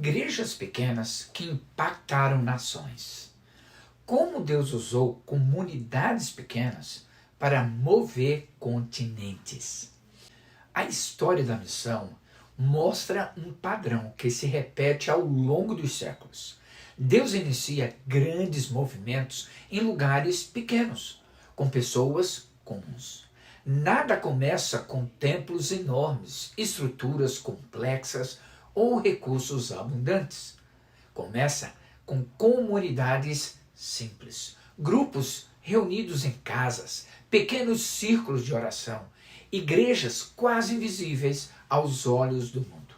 Igrejas pequenas que impactaram nações. Como Deus usou comunidades pequenas para mover continentes. A história da missão mostra um padrão que se repete ao longo dos séculos. Deus inicia grandes movimentos em lugares pequenos, com pessoas comuns. Nada começa com templos enormes, estruturas complexas ou recursos abundantes. Começa com comunidades simples, grupos reunidos em casas, pequenos círculos de oração, igrejas quase invisíveis aos olhos do mundo.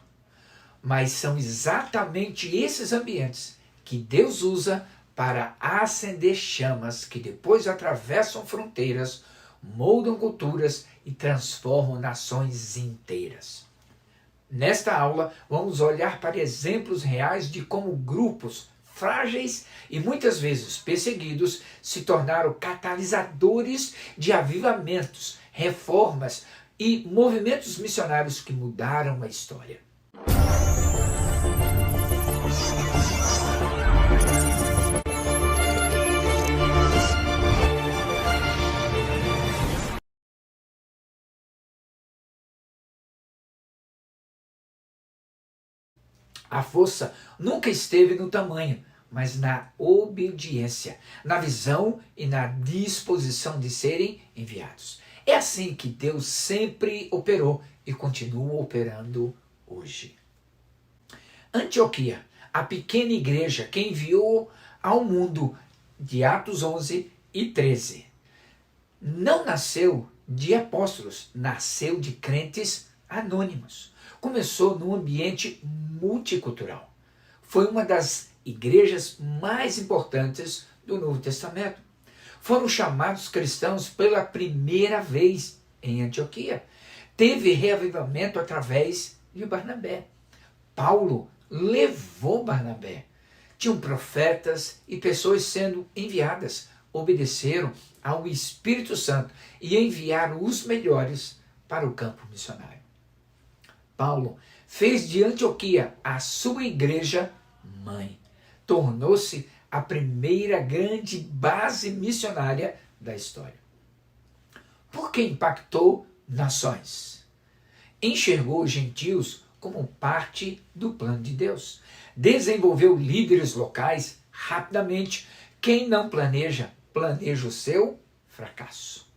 Mas são exatamente esses ambientes que Deus usa para acender chamas que depois atravessam fronteiras, moldam culturas e transformam nações inteiras. Nesta aula, vamos olhar para exemplos reais de como grupos frágeis e muitas vezes perseguidos se tornaram catalisadores de avivamentos, reformas e movimentos missionários que mudaram a história. A força nunca esteve no tamanho, mas na obediência, na visão e na disposição de serem enviados. É assim que Deus sempre operou e continua operando hoje. Antioquia, a pequena igreja que enviou ao mundo de Atos 11 e 13. Não nasceu de apóstolos, nasceu de crentes anônimos. Começou num ambiente multicultural. Foi uma das igrejas mais importantes do Novo Testamento. Foram chamados cristãos pela primeira vez em Antioquia. Teve reavivamento através de Barnabé. Paulo levou Barnabé. Tinham profetas e pessoas sendo enviadas. Obedeceram ao Espírito Santo e enviaram os melhores para o campo missionário. Paulo fez de Antioquia a sua igreja mãe. Tornou-se a primeira grande base missionária da história. Porque impactou nações. Enxergou os gentios como parte do plano de Deus. Desenvolveu líderes locais rapidamente. Quem não planeja, planeja o seu fracasso.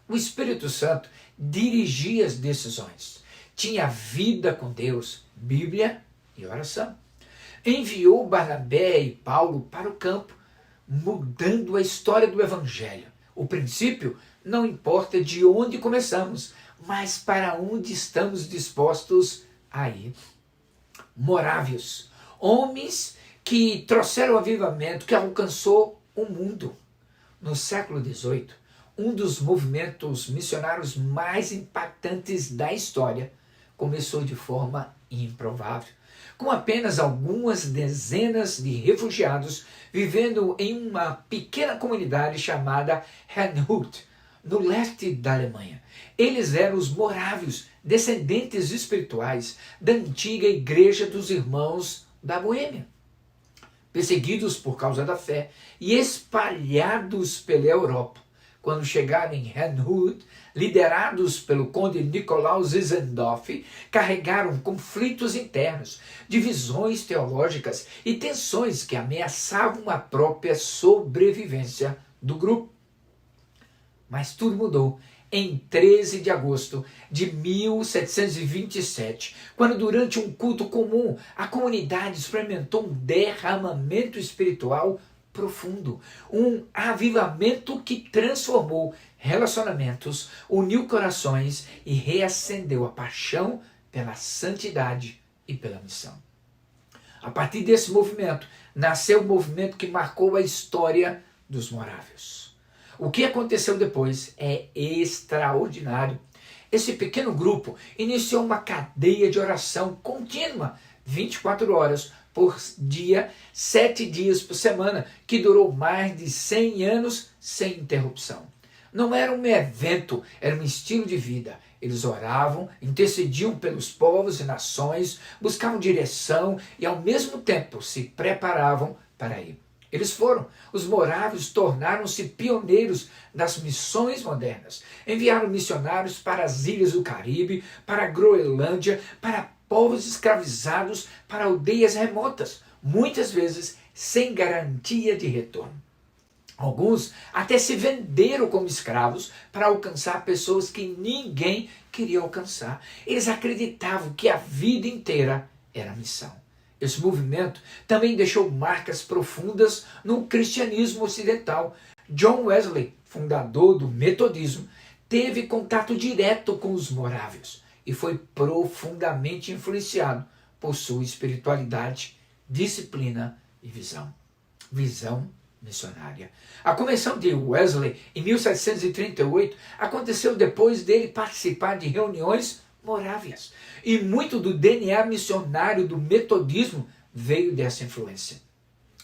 O Espírito Santo dirigia as decisões. Tinha vida com Deus, Bíblia e oração. Enviou Barnabé e Paulo para o campo, mudando a história do Evangelho. O princípio não importa de onde começamos, mas para onde estamos dispostos a ir. Morávios, homens que trouxeram o avivamento que alcançou o mundo. No século XVIII, um dos movimentos missionários mais impactantes da história começou de forma improvável, com apenas algumas dezenas de refugiados vivendo em uma pequena comunidade chamada Herrnhut, no leste da Alemanha. Eles eram os morávios, descendentes espirituais da antiga igreja dos irmãos da Boêmia. Perseguidos por causa da fé e espalhados pela Europa. Quando chegaram em Herrnhut, liderados pelo conde Nikolaus Zinzendorf, carregaram conflitos internos, divisões teológicas e tensões que ameaçavam a própria sobrevivência do grupo. Mas tudo mudou em 13 de agosto de 1727, quando durante um culto comum a comunidade experimentou um derramamento espiritual profundo, um avivamento que transformou relacionamentos, uniu corações e reacendeu a paixão pela santidade e pela missão. A partir desse movimento, nasceu o movimento que marcou a história dos morávios. O que aconteceu depois é extraordinário. Esse pequeno grupo iniciou uma cadeia de oração contínua, 24 horas por dia, 7 dias por semana, que durou mais de 100 anos sem interrupção. Não era um evento, era um estilo de vida. Eles oravam, intercediam pelos povos e nações, buscavam direção e ao mesmo tempo se preparavam para ir. Eles foram. Os morávios tornaram-se pioneiros das missões modernas. Enviaram missionários para as ilhas do Caribe, para a Groenlândia, para povos escravizados, para aldeias remotas, muitas vezes sem garantia de retorno. Alguns até se venderam como escravos para alcançar pessoas que ninguém queria alcançar. Eles acreditavam que a vida inteira era missão. Esse movimento também deixou marcas profundas no cristianismo ocidental. John Wesley, fundador do metodismo, teve contato direto com os morávios e foi profundamente influenciado por sua espiritualidade, disciplina e visão. Visão missionária. A convenção de Wesley, em 1738, aconteceu depois dele participar de reuniões morávias. E muito do DNA missionário do metodismo veio dessa influência.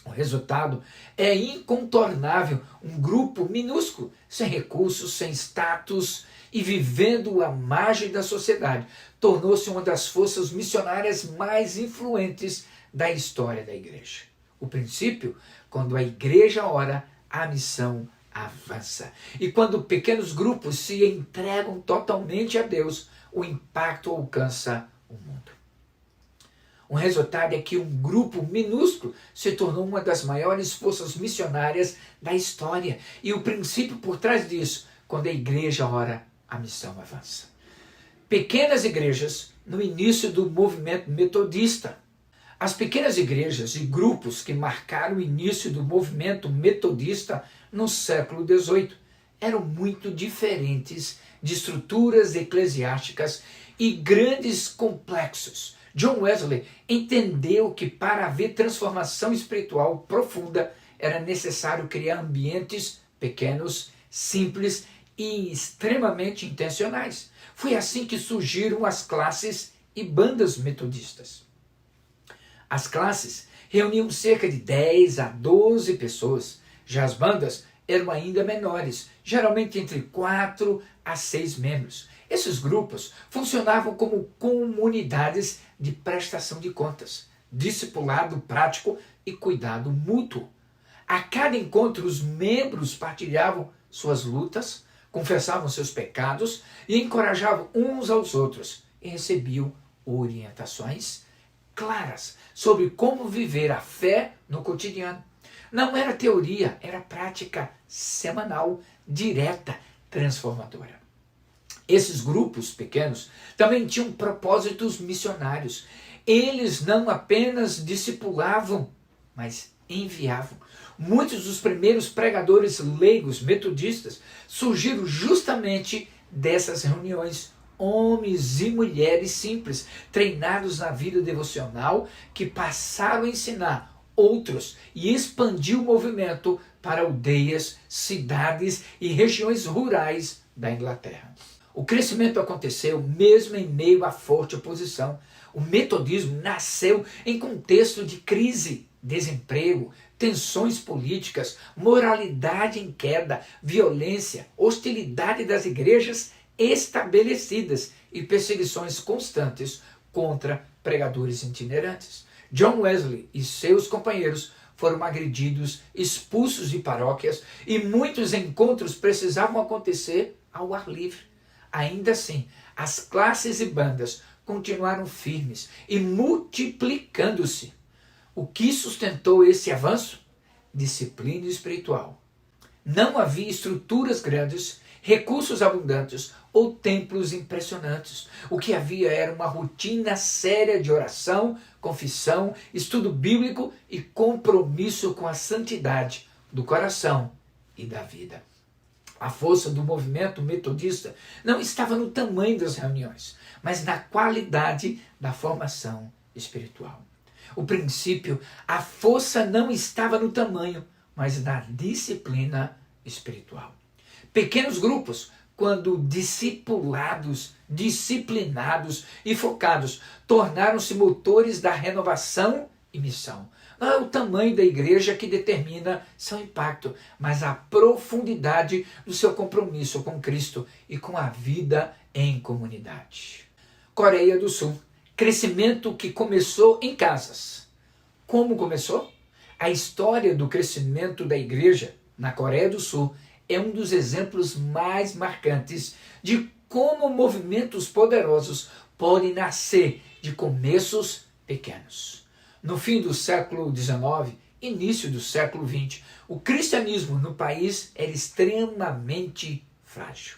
O resultado é incontornável, um grupo minúsculo, sem recursos, sem status e vivendo à margem da sociedade, tornou-se uma das forças missionárias mais influentes da história da igreja. O princípio, quando a igreja ora, a missão avança. E quando pequenos grupos se entregam totalmente a Deus, o impacto alcança o mundo. O resultado é que um grupo minúsculo se tornou uma das maiores forças missionárias da história. E o princípio por trás disso, quando a igreja ora, a missão avança. Pequenas igrejas no início do movimento metodista. As pequenas igrejas e grupos que marcaram o início do movimento metodista no século XVIII eram muito diferentes de estruturas eclesiásticas e grandes complexos. John Wesley entendeu que para haver transformação espiritual profunda era necessário criar ambientes pequenos, simples e extremamente intencionais. Foi assim que surgiram as classes e bandas metodistas. As classes reuniam cerca de 10 a 12 pessoas. Já as bandas eram ainda menores, geralmente entre 4 a 6 membros. Esses grupos funcionavam como comunidades de prestação de contas, discipulado prático e cuidado mútuo. A cada encontro, os membros partilhavam suas lutas, confessavam seus pecados e encorajavam uns aos outros e recebiam orientações claras sobre como viver a fé no cotidiano. Não era teoria, era prática semanal, direta, transformadora. Esses grupos pequenos também tinham propósitos missionários. Eles não apenas discipulavam, mas enviavam. Muitos dos primeiros pregadores leigos metodistas surgiram justamente dessas reuniões. Homens e mulheres simples, treinados na vida devocional, que passaram a ensinar outros e expandir o movimento para aldeias, cidades e regiões rurais da Inglaterra. O crescimento aconteceu mesmo em meio à forte oposição. O metodismo nasceu em contexto de crise, desemprego, tensões políticas, moralidade em queda, violência, hostilidade das igrejas estabelecidas e perseguições constantes contra pregadores itinerantes. John Wesley e seus companheiros foram agredidos, expulsos de paróquias e muitos encontros precisavam acontecer ao ar livre. Ainda assim, as classes e bandas continuaram firmes e multiplicando-se. O que sustentou esse avanço? Disciplina espiritual. Não havia estruturas grandes, recursos abundantes ou templos impressionantes. O que havia era uma rotina séria de oração, confissão, estudo bíblico e compromisso com a santidade do coração e da vida. A força do movimento metodista não estava no tamanho das reuniões, mas na qualidade da formação espiritual. O princípio, a força não estava no tamanho, mas na disciplina espiritual. Pequenos grupos, quando discipulados, disciplinados e focados, tornaram-se motores da renovação e missão. Não é o tamanho da igreja que determina seu impacto, mas a profundidade do seu compromisso com Cristo e com a vida em comunidade. Coreia do Sul. Crescimento que começou em casas. Como começou? A história do crescimento da igreja na Coreia do Sul é um dos exemplos mais marcantes de como movimentos poderosos podem nascer de começos pequenos. No fim do século XIX, início do século XX, o cristianismo no país era extremamente frágil.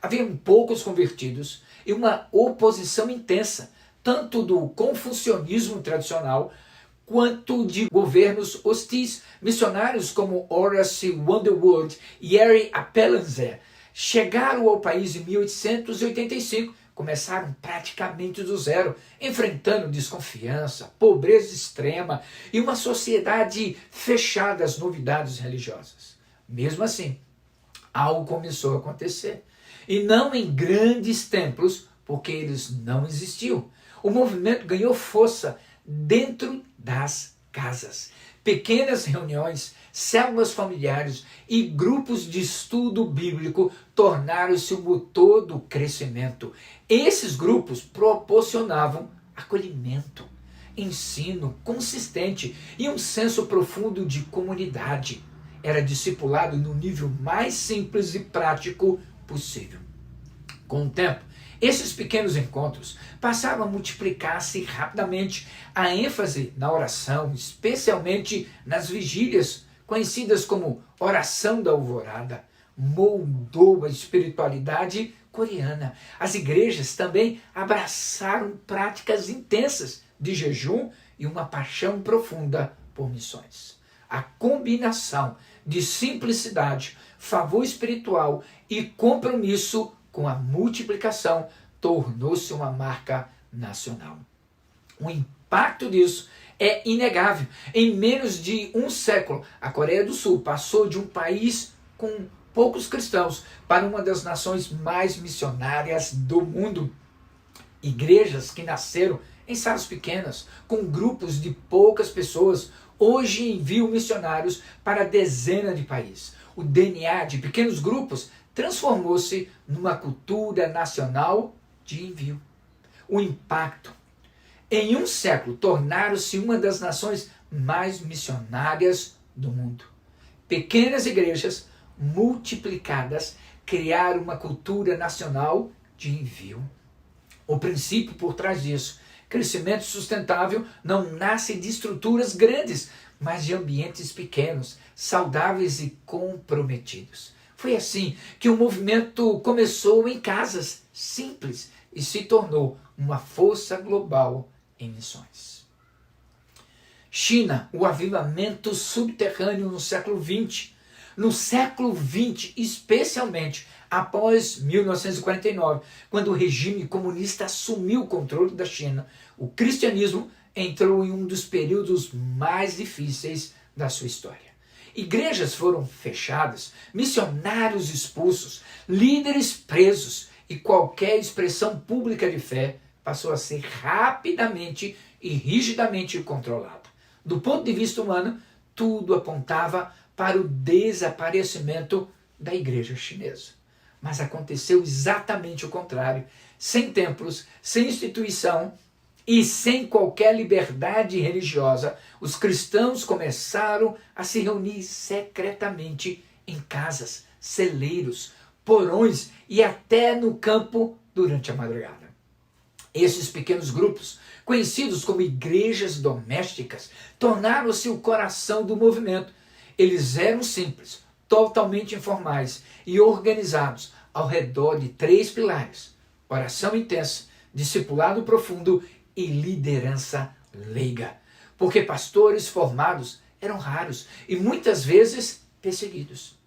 Haviam poucos convertidos e uma oposição intensa, tanto do confucionismo tradicional quanto de governos hostis. Missionários como Horace Wonderwood e Harry Appelzer chegaram ao país em 1885, começaram praticamente do zero, enfrentando desconfiança, pobreza extrema e uma sociedade fechada às novidades religiosas. Mesmo assim, algo começou a acontecer. E não em grandes templos, porque eles não existiam. O movimento ganhou força dentro das casas. Pequenas reuniões, células familiares e grupos de estudo bíblico tornaram-se o motor do crescimento. Esses grupos proporcionavam acolhimento, ensino consistente e um senso profundo de comunidade. Era discipulado no nível mais simples e prático possível. Com o tempo, esses pequenos encontros passaram a multiplicar-se rapidamente. A ênfase na oração, especialmente nas vigílias, conhecidas como oração da alvorada, moldou a espiritualidade coreana. As igrejas também abraçaram práticas intensas de jejum e uma paixão profunda por missões. A combinação de simplicidade, favor espiritual e compromisso com a multiplicação tornou-se uma marca nacional. O impacto disso é inegável. Em menos de um século, a Coreia do Sul passou de um país com poucos cristãos para uma das nações mais missionárias do mundo. Igrejas que nasceram em salas pequenas, com grupos de poucas pessoas, hoje enviam missionários para dezenas de países. O DNA de pequenos grupos transformou-se numa cultura nacional de envio. O impacto. Em um século, tornaram-se uma das nações mais missionárias do mundo. Pequenas igrejas multiplicadas criaram uma cultura nacional de envio. O princípio por trás disso, crescimento sustentável, não nasce de estruturas grandes, mas de ambientes pequenos, saudáveis e comprometidos. Foi assim que o movimento começou em casas simples e se tornou uma força global em missões. China, o avivamento subterrâneo no século XX. No século XX, especialmente após 1949, quando o regime comunista assumiu o controle da China, o cristianismo entrou em um dos períodos mais difíceis da sua história. Igrejas foram fechadas, missionários expulsos, líderes presos e qualquer expressão pública de fé passou a ser rapidamente e rigidamente controlada. Do ponto de vista humano, tudo apontava para o desaparecimento da igreja chinesa. Mas aconteceu exatamente o contrário. Sem templos, sem instituição e sem qualquer liberdade religiosa, os cristãos começaram a se reunir secretamente em casas, celeiros, porões e até no campo durante a madrugada. Esses pequenos grupos, conhecidos como igrejas domésticas, tornaram-se o coração do movimento. Eles eram simples, totalmente informais e organizados ao redor de 3 pilares: oração intensa, discipulado profundo e liderança leiga. Porque pastores formados eram raros e muitas vezes perseguidos.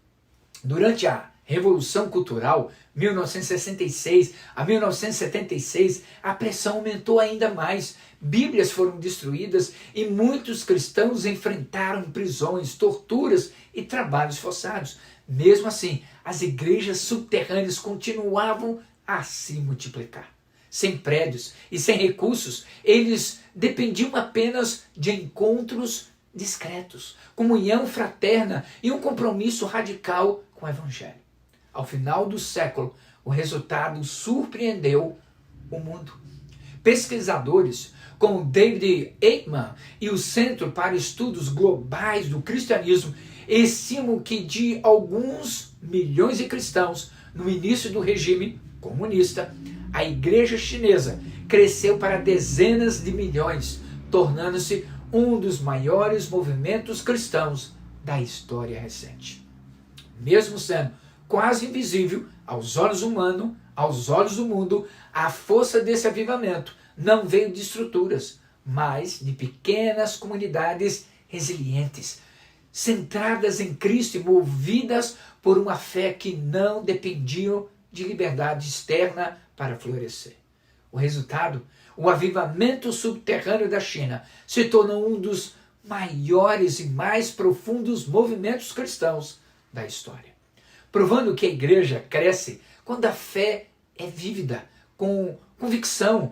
Durante a Revolução Cultural, 1966 a 1976, a pressão aumentou ainda mais. Bíblias foram destruídas e muitos cristãos enfrentaram prisões, torturas e trabalhos forçados. Mesmo assim, as igrejas subterrâneas continuavam a se multiplicar. sem prédios e sem recursos. Eles dependiam apenas de encontros discretos, comunhão fraterna e um compromisso radical com o Evangelho. Ao final do século, o resultado surpreendeu o mundo. Pesquisadores como David Aikman e o Centro para Estudos Globais do Cristianismo estimam que de alguns milhões de cristãos no início do regime comunista, a igreja chinesa cresceu para dezenas de milhões, tornando-se um dos maiores movimentos cristãos da história recente. Mesmo sendo quase invisível aos olhos humanos, aos olhos do mundo, a força desse avivamento não veio de estruturas, mas de pequenas comunidades resilientes, centradas em Cristo e movidas por uma fé que não dependiam de liberdade externa para florescer. O resultado, o avivamento subterrâneo da China se tornou um dos maiores e mais profundos movimentos cristãos da história, provando que a igreja cresce quando a fé é vívida, com convicção,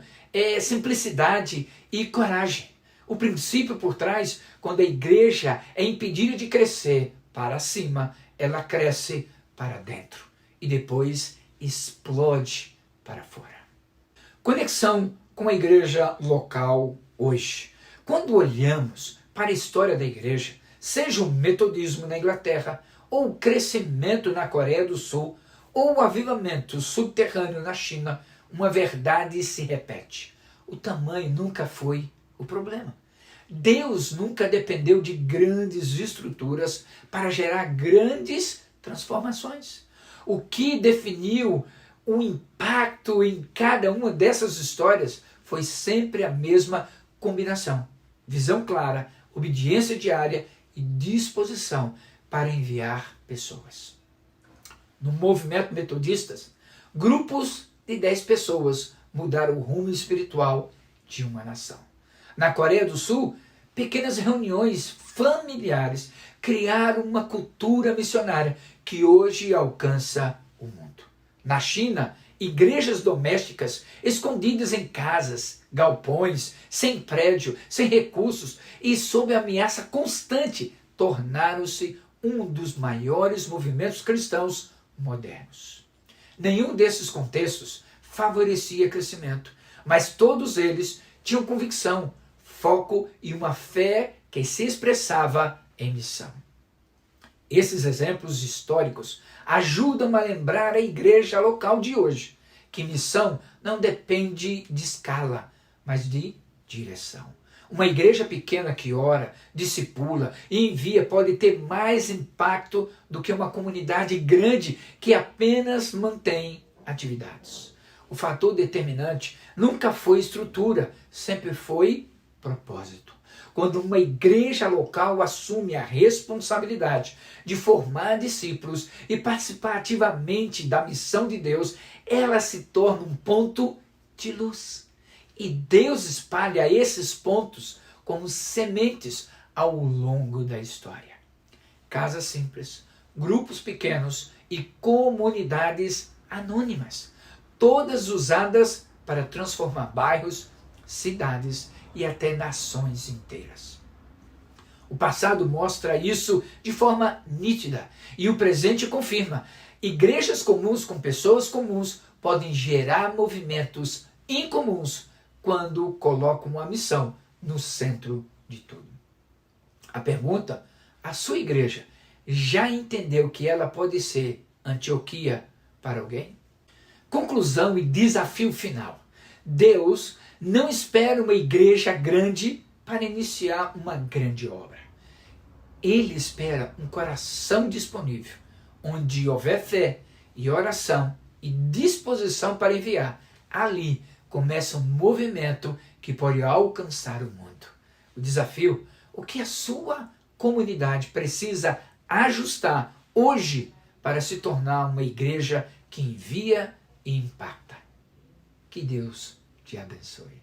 simplicidade e coragem. O princípio por trás, quando a igreja é impedida de crescer para cima, ela cresce para dentro e depois explode para fora. Conexão com a igreja local hoje. Quando olhamos para a história da igreja, seja o metodismo na Inglaterra, ou o crescimento na Coreia do Sul, ou o avivamento subterrâneo na China, uma verdade se repete. O tamanho nunca foi o problema. Deus nunca dependeu de grandes estruturas para gerar grandes transformações. O que definiu o impacto em cada uma dessas histórias foi sempre a mesma combinação: visão clara, obediência diária e disposição para enviar pessoas. No movimento metodistas, grupos de 10 pessoas mudaram o rumo espiritual de uma nação. Na Coreia do Sul, pequenas reuniões familiares criaram uma cultura missionária que hoje alcança o mundo. Na China, igrejas domésticas escondidas em casas, galpões, sem prédio, sem recursos e sob ameaça constante, tornaram-se um dos maiores movimentos cristãos modernos. Nenhum desses contextos favorecia crescimento, mas todos eles tinham convicção, foco e uma fé que se expressava em missão. Esses exemplos históricos ajudam a lembrar a igreja local de hoje que missão não depende de escala, mas de direção. Uma igreja pequena que ora, discipula e envia pode ter mais impacto do que uma comunidade grande que apenas mantém atividades. O fator determinante nunca foi estrutura, sempre foi propósito. Quando uma igreja local assume a responsabilidade de formar discípulos e participar ativamente da missão de Deus, ela se torna um ponto de luz. E Deus espalha esses pontos como sementes ao longo da história. Casas simples, grupos pequenos e comunidades anônimas, todas usadas para transformar bairros, cidades e até nações inteiras. O passado mostra isso de forma nítida e o presente confirma. Igrejas comuns com pessoas comuns podem gerar movimentos incomuns quando colocam a missão no centro de tudo. A pergunta: a sua igreja já entendeu que ela pode ser Antioquia para alguém? Conclusão e desafio final. Deus não espera uma igreja grande para iniciar uma grande obra. Ele espera um coração disponível, onde houver fé e oração e disposição para enviar. Ali começa um movimento que pode alcançar o mundo. O desafio: o que a sua comunidade precisa ajustar hoje para se tornar uma igreja que envia e impacta. Que Deus te abençoe.